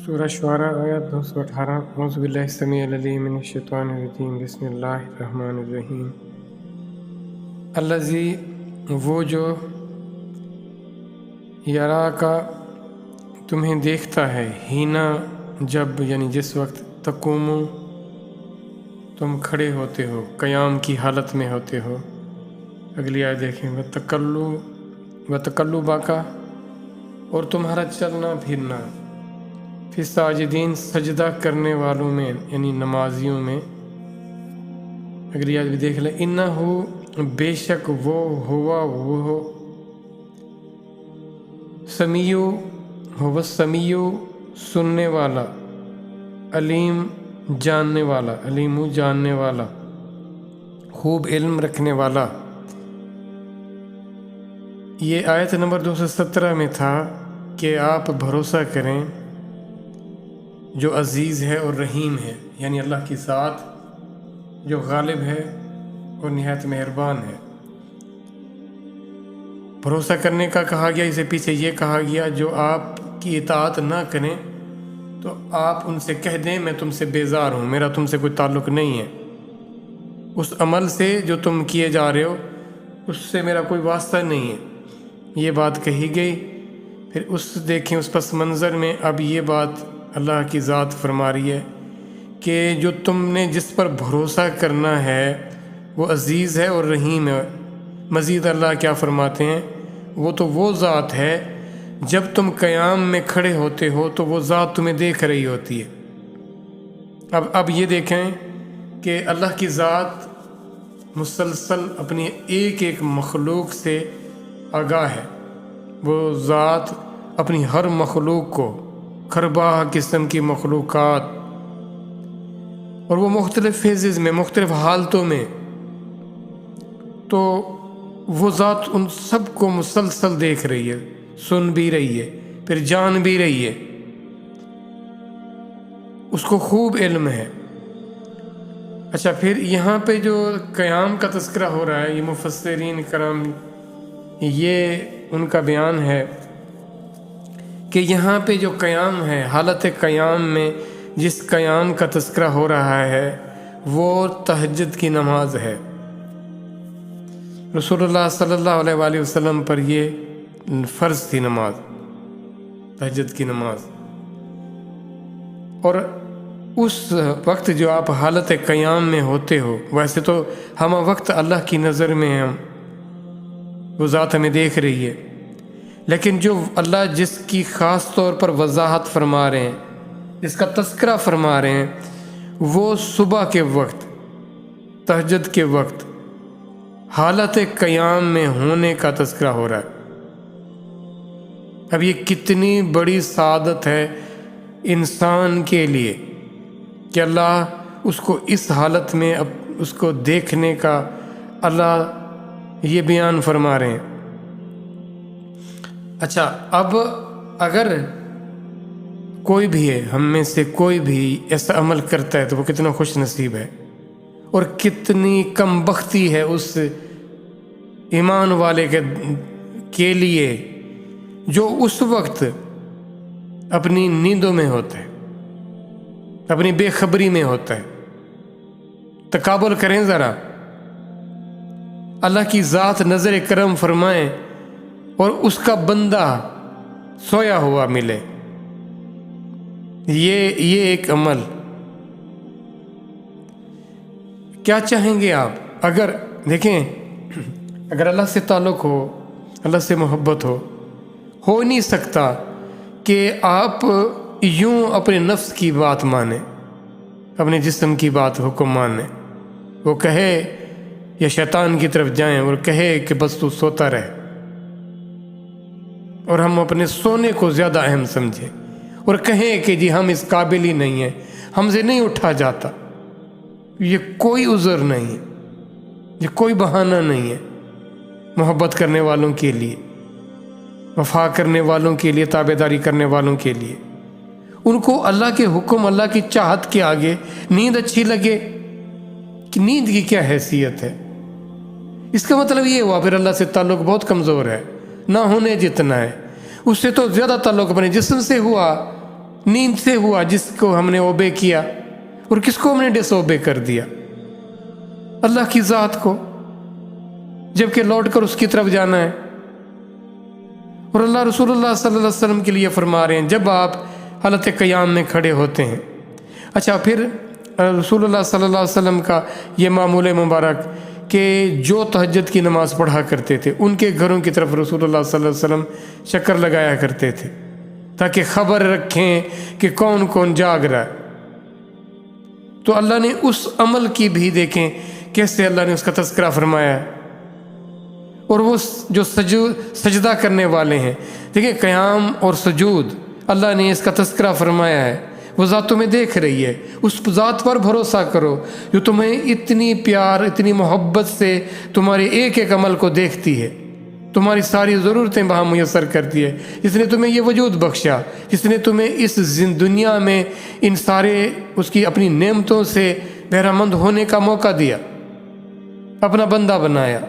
سورہ شعراء آیت 218 اعوذ باللہ السمیع العلیم من الشیطان الرجیم بسم اللہ الرحمن الرحیم الذی وہ جو یرا کا تمہیں دیکھتا ہے ہینا جب یعنی جس وقت تقومو تم کھڑے ہوتے ہو قیام کی حالت میں ہوتے ہو. اگلی آیت دیکھیں وتقلبک کا اور تمہارا چلنا پھرنا فی الساجدین سجدہ کرنے والوں میں یعنی نمازیوں میں. اگلی آیت بھی دیکھ لیں انہو بے شک وہ ہوا وہ سمیع ہوا سمیع سننے والا علیم جاننے والا علیم جاننے والا خوب علم رکھنے والا. یہ آیت نمبر 217 میں تھا کہ آپ بھروسہ کریں جو عزیز ہے اور رحیم ہے یعنی اللہ کی ذات جو غالب ہے اور نہایت مہربان ہے. بھروسہ کرنے کا کہا گیا، اسے پیچھے یہ کہا گیا جو آپ کی اطاعت نہ کریں تو آپ ان سے کہہ دیں میں تم سے بیزار ہوں، میرا تم سے کوئی تعلق نہیں ہے، اس عمل سے جو تم کیے جا رہے ہو اس سے میرا کوئی واسطہ نہیں ہے. یہ بات کہی گئی. پھر دیکھیں اس پس منظر میں اب یہ بات اللہ کی ذات فرما رہی ہے کہ جو تم نے جس پر بھروسہ کرنا ہے وہ عزیز ہے اور رحیم ہے. مزید اللہ کیا فرماتے ہیں، وہ ذات ہے جب تم قیام میں کھڑے ہوتے ہو تو وہ ذات تمہیں دیکھ رہی ہوتی ہے. اب یہ دیکھیں کہ اللہ کی ذات مسلسل اپنی ایک ایک مخلوق سے آگاہ ہے. وہ ذات اپنی ہر مخلوق کو خرباہ قسم کی مخلوقات اور وہ مختلف فیزز میں مختلف حالتوں میں، تو وہ ذات ان سب کو مسلسل دیکھ رہی ہے، سن بھی رہی ہے، پھر جان بھی رہی ہے، اس کو خوب علم ہے. اچھا، پھر یہاں پہ جو قیام کا تذکرہ ہو رہا ہے، یہ مفسرین کرام یہ ان کا بیان ہے کہ یہاں پہ جو قیام ہے، حالت قیام میں جس قیام کا تذکرہ ہو رہا ہے وہ تہجد کی نماز ہے. رسول اللہ صلی اللہ علیہ وآلہ وسلم پر یہ فرض تھی نماز، تہجد کی نماز. اور اس وقت جو آپ حالت قیام میں ہوتے ہو، ویسے تو ہم وقت اللہ کی نظر میں ہیں، وہ ذات ہمیں دیکھ رہی ہے، لیکن جو اللہ جس کی خاص طور پر وضاحت فرما رہے ہیں، جس کا تذکرہ فرما رہے ہیں، وہ صبح کے وقت تہجد کے وقت حالت قیام میں ہونے کا تذکرہ ہو رہا ہے. اب یہ کتنی بڑی سعادت ہے انسان کے لیے کہ اللہ اس کو اس حالت میں اب اس کو دیکھنے کا اللہ یہ بیان فرما رہے ہیں. اچھا، اب اگر کوئی بھی ہے، ہم میں سے کوئی بھی ایسا عمل کرتا ہے تو وہ کتنا خوش نصیب ہے اور کتنی کم بختی ہے اس ایمان والے کے لیے جو اس وقت اپنی نیندوں میں ہوتا ہے، اپنی بے خبری میں ہوتا ہے. تقابل کریں ذرا، اللہ کی ذات نظر کرم فرمائے اور اس کا بندہ سویا ہوا ملے. یہ ایک عمل کیا چاہیں گے آپ؟ اگر دیکھیں، اگر اللہ سے تعلق ہو، اللہ سے محبت ہو نہیں سکتا کہ آپ یوں اپنے نفس کی بات مانیں، اپنے جسم کی بات حکم مانیں. وہ کہے یا شیطان کی طرف جائیں اور کہے کہ بس تو سوتا رہے، اور ہم اپنے سونے کو زیادہ اہم سمجھیں اور کہیں کہ جی ہم اس قابل ہی نہیں ہیں، ہم سے نہیں اٹھا جاتا. یہ کوئی عذر نہیں ہے، یہ کوئی بہانہ نہیں ہے. محبت کرنے والوں کے لیے، وفا کرنے والوں کے لیے، تابعداری کرنے والوں کے لیے، ان کو اللہ کے حکم، اللہ کی چاہت کے آگے نیند اچھی لگے کہ نیند کی کیا حیثیت ہے. اس کا مطلب یہ ہوا پھر اللہ سے تعلق بہت کمزور ہے، نہ ہونے جتنا ہے. اس سے تو زیادہ تعلق اپنے جسم سے ہوا نیند سے ہوا جس کو ہم نے اوبے کیا، اور کس کو ہم نے ڈس اوبے کر دیا؟ اللہ کی ذات کو، جبکہ لوٹ کر اس کی طرف جانا ہے۔ اور اللہ رسول اللہ صلی اللہ علیہ وسلم کے لیے فرما رہے ہیں جب آپ حالت قیام میں کھڑے ہوتے ہیں۔ اچھا، پھر رسول اللہ صلی اللہ علیہ وسلم کا یہ معمول مبارک کہ جو تہجد کی نماز پڑھا کرتے تھے ان کے گھروں کی طرف رسول اللہ صلی اللہ علیہ وسلم چکر لگایا کرتے تھے تاکہ خبر رکھیں کہ کون کون جاگ رہا ہے۔ تو اللہ نے اس عمل کی بھی دیکھیں کیسے اللہ نے اس کا تذکرہ فرمایا ہے۔ اور وہ جو سجدہ کرنے والے ہیں، دیکھیں قیام اور سجود اللہ نے اس کا تذکرہ فرمایا ہے۔ وہ ذات تمہیں دیکھ رہی ہے، اس ذات پر بھروسہ کرو جو تمہیں اتنی پیار، اتنی محبت سے تمہارے ایک ایک عمل کو دیکھتی ہے، تمہاری ساری ضرورتیں وہاں میسر کرتی ہے، جس نے تمہیں یہ وجود بخشا، جس نے تمہیں اس دنیا میں ان سارے اس کی اپنی نعمتوں سے بہرہ مند ہونے کا موقع دیا، اپنا بندہ بنایا۔